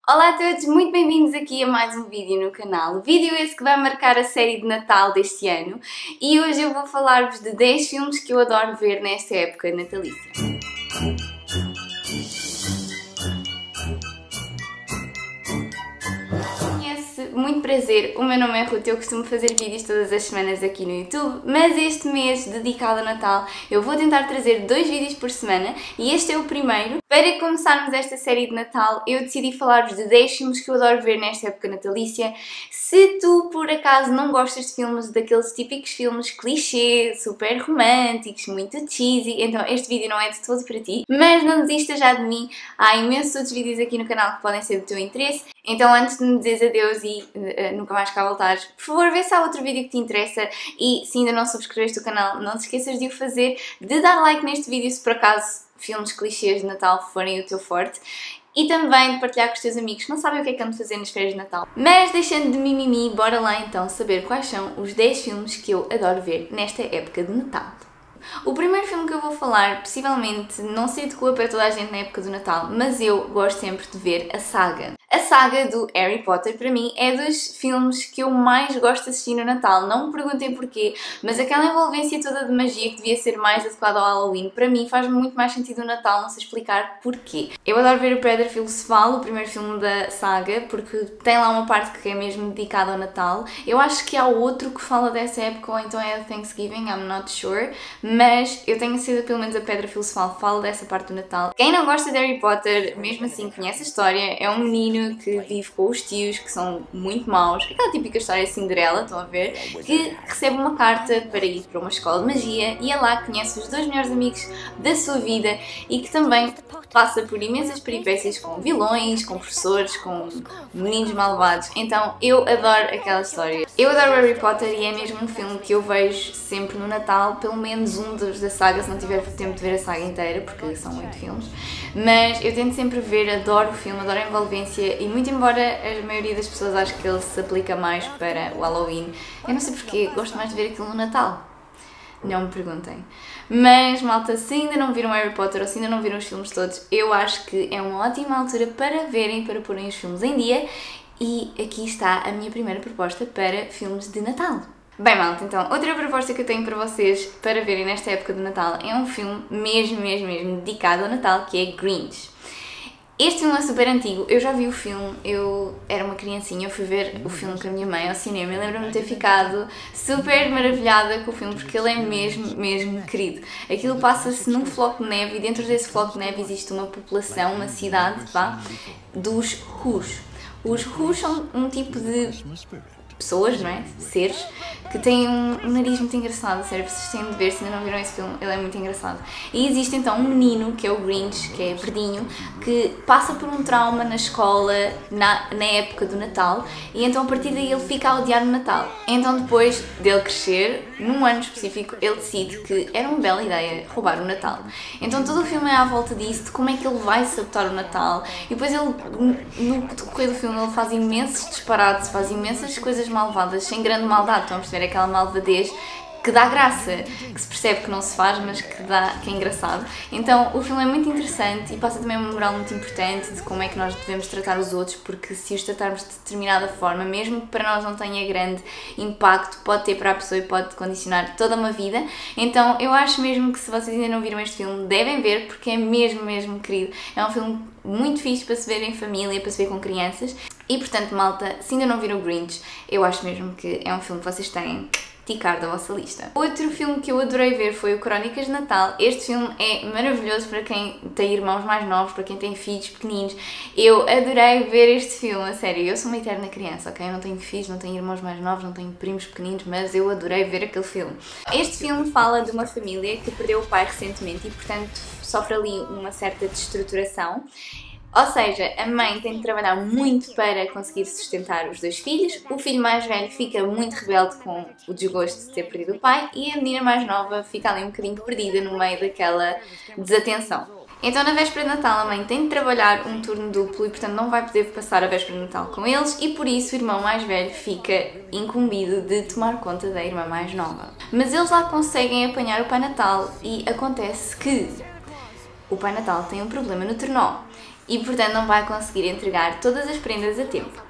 Olá a todos, muito bem-vindos aqui a mais um vídeo no canal. Vídeo esse que vai marcar a série de Natal deste ano e hoje eu vou falar-vos de 10 filmes que eu adoro ver nesta época natalícia. Muito prazer, o meu nome é Ruth, eu costumo fazer vídeos todas as semanas aqui no YouTube, mas este mês dedicado ao Natal eu vou tentar trazer 2 vídeos por semana e este é o primeiro. Para começarmos esta série de Natal, eu decidi falar-vos de 10 filmes que eu adoro ver nesta época natalícia. Se tu, por acaso, não gostas de filmes, daqueles típicos filmes clichê, super românticos, muito cheesy, então este vídeo não é de todo para ti, mas não desista já de mim, há imensos outros vídeos aqui no canal que podem ser do teu interesse. Então, antes de me dizeres adeus e nunca mais cá voltares, por favor, vê se há outro vídeo que te interessa e se ainda não subscreveste o canal, não te esqueças de o fazer, de dar like neste vídeo se por acaso filmes clichês de Natal forem o teu forte e também de partilhar com os teus amigos que não sabem o que é que ando fazer nas férias de Natal. Mas deixando de mimimi, bora lá então saber quais são os 10 filmes que eu adoro ver nesta época de Natal. O primeiro filme que eu vou falar, possivelmente não se adequa para toda a gente na época do Natal, mas eu gosto sempre de ver a saga. A saga do Harry Potter, para mim, é dos filmes que eu mais gosto de assistir no Natal. Não me perguntem porquê, mas aquela envolvência toda de magia que devia ser mais adequada ao Halloween, para mim faz muito mais sentido no Natal, não sei explicar porquê. Eu adoro ver o Pedra Filosofal, o primeiro filme da saga, porque tem lá uma parte que é mesmo dedicada ao Natal. Eu acho que há outro que fala dessa época, ou então é Thanksgiving, I'm not sure, mas eu tenho certeza pelo menos a Pedra Filosofal fala dessa parte do Natal. Quem não gosta de Harry Potter, mesmo assim conhece a história, é um menino que vive com os tios, que são muito maus, aquela típica história de Cinderela, estão a ver, que recebe uma carta para ir para uma escola de magia e é lá que conhece os 2 melhores amigos da sua vida e que também passa por imensas peripécias com vilões, com professores, com meninos malvados. Então eu adoro aquela história. Eu adoro Harry Potter e é mesmo um filme que eu vejo sempre no Natal, pelo menos um da saga, se não tiver tempo de ver a saga inteira, porque são 8 filmes, mas eu tento sempre ver, adoro o filme, adoro a envolvência e muito embora a maioria das pessoas ache que ele se aplica mais para o Halloween, eu não sei porquê, gosto mais de ver aquilo no Natal. Não me perguntem. Mas, malta, se ainda não viram Harry Potter ou se ainda não viram os filmes todos, eu acho que é uma ótima altura para verem, para porem os filmes em dia e aqui está a minha primeira proposta para filmes de Natal. Bem, malta, então, outra proposta que eu tenho para vocês para verem nesta época do Natal é um filme mesmo dedicado ao Natal, que é Grinch. Este filme é super antigo, eu já vi o filme, eu era uma criancinha, eu fui ver o filme com a minha mãe ao cinema e lembro-me de ter ficado super maravilhada com o filme porque ele é mesmo querido. Aquilo passa-se num floco de neve e dentro desse floco de neve existe uma população, uma cidade, vá, dos Whos. Os Whos são um tipo de pessoas, não é? Seres que têm um nariz muito engraçado, sério, vocês têm de ver, se ainda não viram esse filme, ele é muito engraçado. E existe então um menino, que é o Grinch, que é verdinho, que passa por um trauma na escola, na época do Natal, e então a partir daí ele fica a odiar o Natal. Então depois dele crescer, num ano específico, ele decide que era uma bela ideia roubar o Natal. Então todo o filme é à volta disso, de como é que ele vai sabotar o Natal, e depois ele, no decorrer do filme, ele faz imensos disparates, faz imensas coisas malvadas, sem grande maldade, estão a perceber aquela malvadez que dá graça, que se percebe que não se faz, mas que é engraçado. Então o filme é muito interessante e passa também uma moral muito importante de como é que nós devemos tratar os outros, porque se os tratarmos de determinada forma, mesmo que para nós não tenha grande impacto, pode ter para a pessoa e pode condicionar toda uma vida. Então eu acho mesmo que se vocês ainda não viram este filme, devem ver, porque é mesmo querido. É um filme muito fixe para se ver em família, para se ver com crianças. E portanto, malta, se ainda não viram o Grinch, eu acho mesmo que é um filme que vocês têm ticar da vossa lista. Outro filme que eu adorei ver foi o Crónicas de Natal. Este filme é maravilhoso para quem tem irmãos mais novos, para quem tem filhos pequeninos. Eu adorei ver este filme, a sério. Eu sou uma eterna criança, ok? Eu não tenho filhos, não tenho irmãos mais novos, não tenho primos pequeninos, mas eu adorei ver aquele filme. Este filme fala de uma família que perdeu o pai recentemente e, portanto, sofre ali uma certa destruturação. Ou seja, a mãe tem de trabalhar muito para conseguir sustentar os 2 filhos, o filho mais velho fica muito rebelde com o desgosto de ter perdido o pai e a menina mais nova fica ali um bocadinho perdida no meio daquela desatenção. Então na véspera de Natal a mãe tem de trabalhar um turno duplo e portanto não vai poder passar a véspera de Natal com eles e por isso o irmão mais velho fica incumbido de tomar conta da irmã mais nova. Mas eles lá conseguem apanhar o Pai Natal e acontece que o Pai Natal tem um problema no trenó e portanto não vai conseguir entregar todas as prendas a tempo.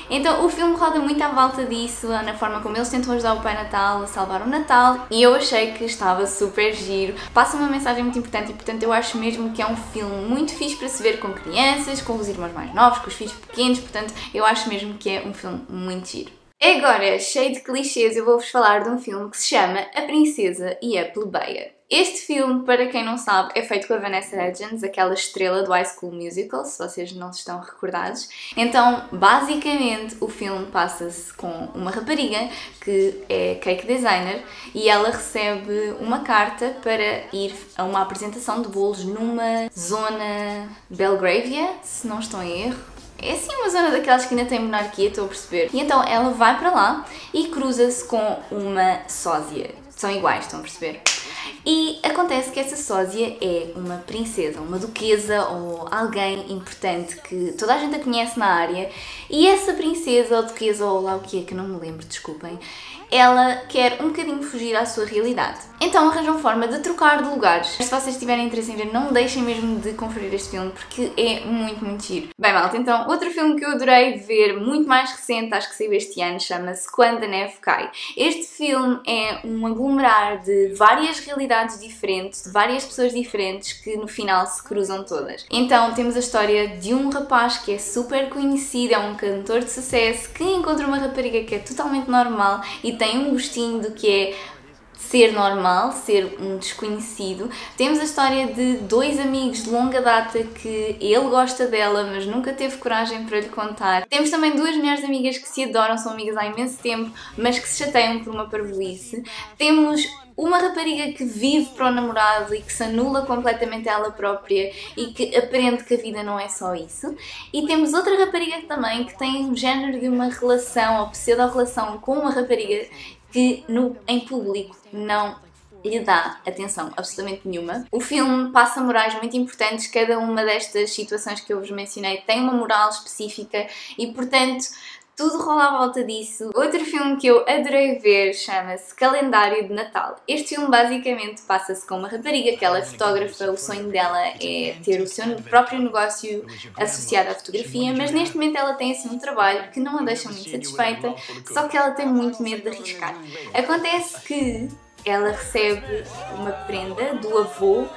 Então o filme roda muito à volta disso, na forma como eles tentam ajudar o Pai Natal a salvar o Natal, e eu achei que estava super giro, passa uma mensagem muito importante e portanto eu acho mesmo que é um filme muito fixe para se ver com crianças, com os irmãos mais novos, com os filhos pequenos, portanto eu acho mesmo que é um filme muito giro. Agora, cheio de clichês, eu vou-vos falar de um filme que se chama A Princesa e a Plebeia. Este filme, para quem não sabe, é feito com a Vanessa Hudgens, aquela estrela do High School Musical, se vocês não estão recordados. Então, basicamente, o filme passa-se com uma rapariga que é cake designer e ela recebe uma carta para ir a uma apresentação de bolos numa zona Belgravia, se não estou em erro. É assim uma zona daquelas que ainda tem monarquia, estou a perceber. E então ela vai para lá e cruza-se com uma sósia. São iguais, estão a perceber? E acontece que essa sósia é uma princesa, uma duquesa ou alguém importante que toda a gente a conhece na área. E essa princesa ou duquesa ou lá o que é que não me lembro, desculpem, ela quer um bocadinho fugir à sua realidade. Então arranjam forma de trocar de lugares. Se vocês tiverem interesse em ver, não deixem mesmo de conferir este filme porque é muito giro. Bem, malta, então outro filme que eu adorei ver, muito mais recente, acho que saiu este ano, chama-se Quando a Neve Cai. Este filme é um aglomerar de várias realidades diferentes, de várias pessoas diferentes que no final se cruzam todas. Então temos a história de um rapaz que é super conhecido, é um cantor de sucesso que encontra uma rapariga que é totalmente normal e tem um gostinho do que é ser normal, ser um desconhecido. Temos a história de dois amigos de longa data que ele gosta dela, mas nunca teve coragem para lhe contar. Temos também duas melhores amigas que se adoram, são amigas há imenso tempo, mas que se chateiam por uma parvoíce. Temos uma rapariga que vive para o namorado e que se anula completamente a ela própria e que aprende que a vida não é só isso. E temos outra rapariga também que tem um género de uma relação ou pseudo-relação com uma rapariga que em público não lhe dá atenção absolutamente nenhuma. O filme passa morais muito importantes, cada uma destas situações que eu vos mencionei tem uma moral específica e, portanto, tudo rola à volta disso. Outro filme que eu adorei ver chama-se Calendário de Natal. Este filme basicamente passa-se com uma rapariga que ela é fotógrafa, o sonho dela é ter o seu próprio negócio associado à fotografia, mas neste momento ela tem assim um trabalho que não a deixa muito satisfeita, só que ela tem muito medo de arriscar. Acontece que ela recebe uma prenda do avô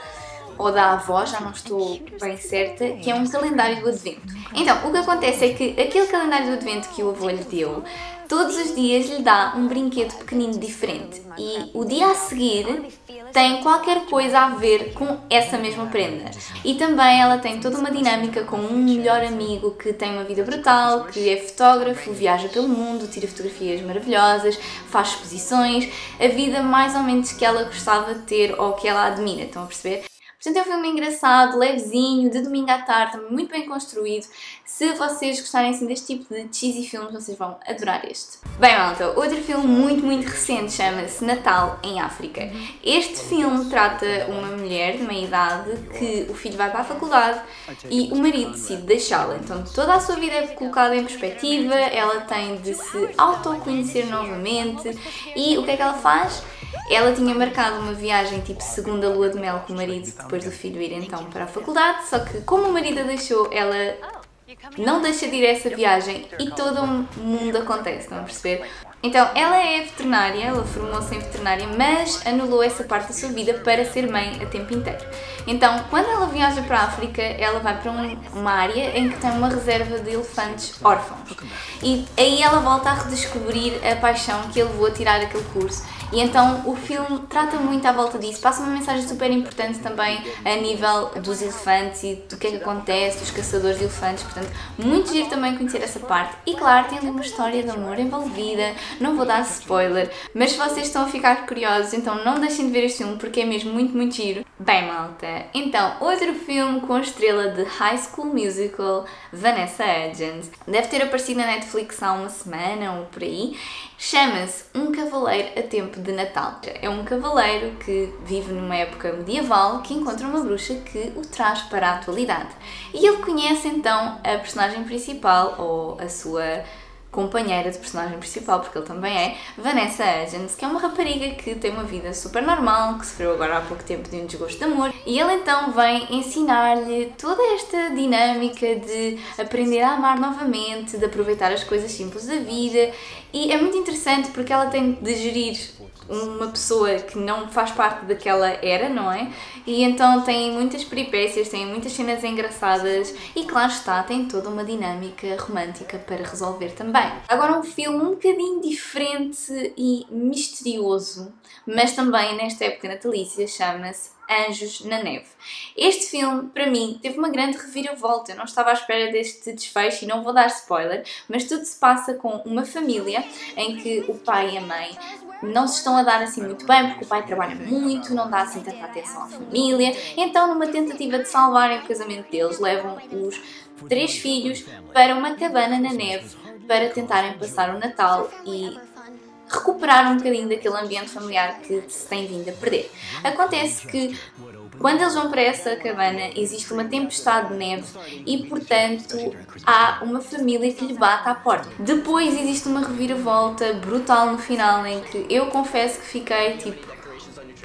ou da avó, já não estou bem certa, que é um calendário do advento. Então, o que acontece é que aquele calendário do advento que o avô lhe deu, todos os dias lhe dá um brinquedo pequenino diferente e o dia a seguir tem qualquer coisa a ver com essa mesma prenda. E também ela tem toda uma dinâmica com um melhor amigo que tem uma vida brutal, que é fotógrafo, viaja pelo mundo, tira fotografias maravilhosas, faz exposições, a vida mais ou menos que ela gostava de ter ou que ela admira, estão a perceber? Portanto, é um filme engraçado, levezinho, de domingo à tarde, também muito bem construído. Se vocês gostarem assim deste tipo de cheesy filmes, vocês vão adorar este. Bem, malta, outro filme muito recente chama-se Natal em África. Este filme trata uma mulher de meia idade que o filho vai para a faculdade e o marido decide deixá-la. Então, toda a sua vida é colocada em perspectiva, ela tem de se autoconhecer novamente e o que é que ela faz? Ela tinha marcado uma viagem tipo segunda lua de mel com o marido depois do filho ir então para a faculdade, só que como o marido a deixou, ela não deixa de ir a essa viagem e todo um mundo acontece, estão a perceber? Então, ela é veterinária, ela formou-se em veterinária, mas anulou essa parte da sua vida para ser mãe a tempo inteiro. Então, quando ela viaja para a África, ela vai para uma área em que tem uma reserva de elefantes órfãos. E aí ela volta a redescobrir a paixão que a levou a tirar aquele curso. E então o filme trata muito à volta disso, passa uma mensagem super importante também a nível dos elefantes e do que é que acontece, dos caçadores de elefantes, portanto, muito giro também conhecer essa parte. E claro, tem ali uma história de amor envolvida, não vou dar spoiler, mas se vocês estão a ficar curiosos, então não deixem de ver este filme porque é mesmo muito giro. Bem, malta, então, outro filme com a estrela de High School Musical, Vanessa Hudgens, deve ter aparecido na Netflix há uma semana ou por aí, chama-se Um Cavaleiro a Tempo de Natal. É um cavaleiro que vive numa época medieval que encontra uma bruxa que o traz para a atualidade. E ele conhece então a personagem principal, ou a sua companheira de personagem principal, porque ele também é, Vanessa Hudgens, que é uma rapariga que tem uma vida super normal, que sofreu agora há pouco tempo de um desgosto de amor, e ele então vem ensinar-lhe toda esta dinâmica de aprender a amar novamente, de aproveitar as coisas simples da vida, e é muito interessante porque ela tem de gerir uma pessoa que não faz parte daquela era, não é? E então tem muitas peripécias, tem muitas cenas engraçadas e, claro está, tem toda uma dinâmica romântica para resolver também. Agora um filme um bocadinho diferente e misterioso, mas também nesta época natalícia, chama-se Anjos na Neve. Este filme, para mim, teve uma grande reviravolta. Eu não estava à espera deste desfecho e não vou dar spoiler, mas tudo se passa com uma família em que o pai e a mãe não se estão a dar assim muito bem, porque o pai trabalha muito, não dá assim tanta atenção à família, então numa tentativa de salvarem o casamento deles, levam os 3 filhos para uma cabana na neve para tentarem passar o Natal e recuperar um bocadinho daquele ambiente familiar que se tem vindo a perder. Acontece que quando eles vão para essa cabana existe uma tempestade de neve e, portanto, há uma família que lhe bate à porta. Depois existe uma reviravolta brutal no final em que eu confesso que fiquei tipo: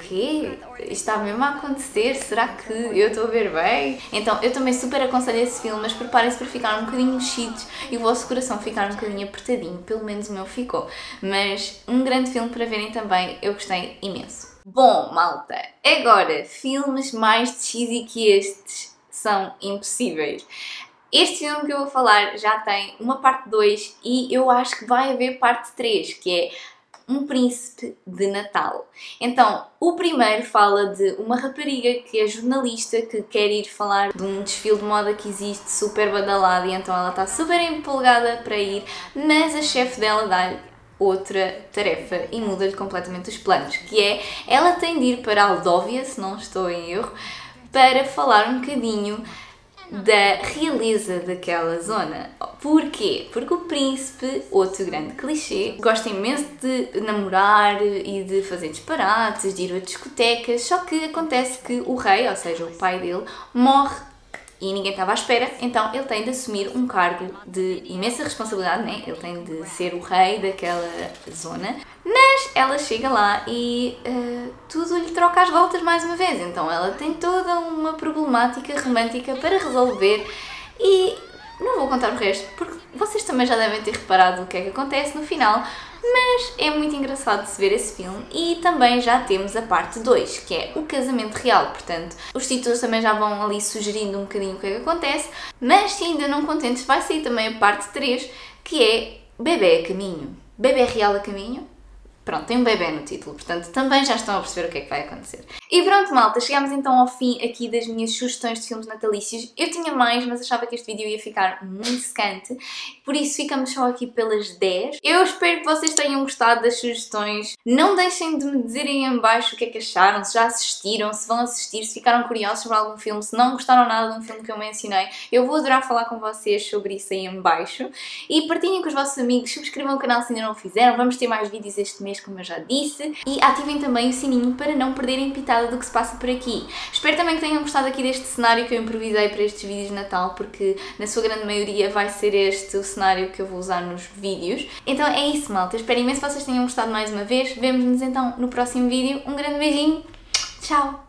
quê? Isto está mesmo a acontecer? Será que eu estou a ver bem? Então eu também super aconselho esse filme, mas preparem-se para ficar um bocadinho mexidos e o vosso coração ficar um bocadinho apertadinho, pelo menos o meu ficou. Mas um grande filme para verem também, eu gostei imenso. Bom, malta, agora filmes mais cheesy que estes são impossíveis. Este filme que eu vou falar já tem uma parte 2 e eu acho que vai haver parte 3, que é Um Príncipe de Natal. Então, o primeiro fala de uma rapariga que é jornalista que quer ir falar de um desfile de moda que existe super badalado e então ela está super empolgada para ir, mas a chefe dela dá-lhe outra tarefa e muda-lhe completamente os planos, que é, ela tem de ir para Aldóvia, se não estou em erro, para falar um bocadinho da realeza daquela zona. Porquê? Porque o príncipe, outro grande clichê, gosta imenso de namorar e de fazer disparates, de ir a discotecas, só que acontece que o rei, ou seja, o pai dele, morre e ninguém estava à espera, então ele tem de assumir um cargo de imensa responsabilidade, né? Ele tem de ser o rei daquela zona, mas ela chega lá e tudo lhe troca as voltas mais uma vez, então ela tem toda uma problemática romântica para resolver e não vou contar o resto, porque vocês também já devem ter reparado o que é que acontece no final, mas é muito engraçado de se ver esse filme e também já temos a parte 2, que é o casamento real, portanto os títulos também já vão ali sugerindo um bocadinho o que é que acontece, mas se ainda não contentes vai sair também a parte 3, que é Bebé a Caminho. Bebé real a caminho? Pronto, tem um bebê no título, portanto também já estão a perceber o que é que vai acontecer. E pronto, malta, chegámos então ao fim aqui das minhas sugestões de filmes natalícios. Eu tinha mais, mas achava que este vídeo ia ficar muito secante, por isso ficamos só aqui pelas 10. Eu espero que vocês tenham gostado das sugestões. Não deixem de me dizerem em baixo o que é que acharam, se já assistiram, se vão assistir, se ficaram curiosos sobre algum filme, se não gostaram nada de um filme que eu mencionei. Eu vou adorar falar com vocês sobre isso aí em baixo. E partilhem com os vossos amigos, subscrevam o canal se ainda não o fizeram, vamos ter mais vídeos este mês, como eu já disse, e ativem também o sininho para não perderem pitada do que se passa por aqui. Espero também que tenham gostado aqui deste cenário que eu improvisei para estes vídeos de Natal, porque na sua grande maioria vai ser este o cenário que eu vou usar nos vídeos. Então é isso, malta, espero imenso que vocês tenham gostado mais uma vez. Vemo-nos então no próximo vídeo. Um grande beijinho, tchau!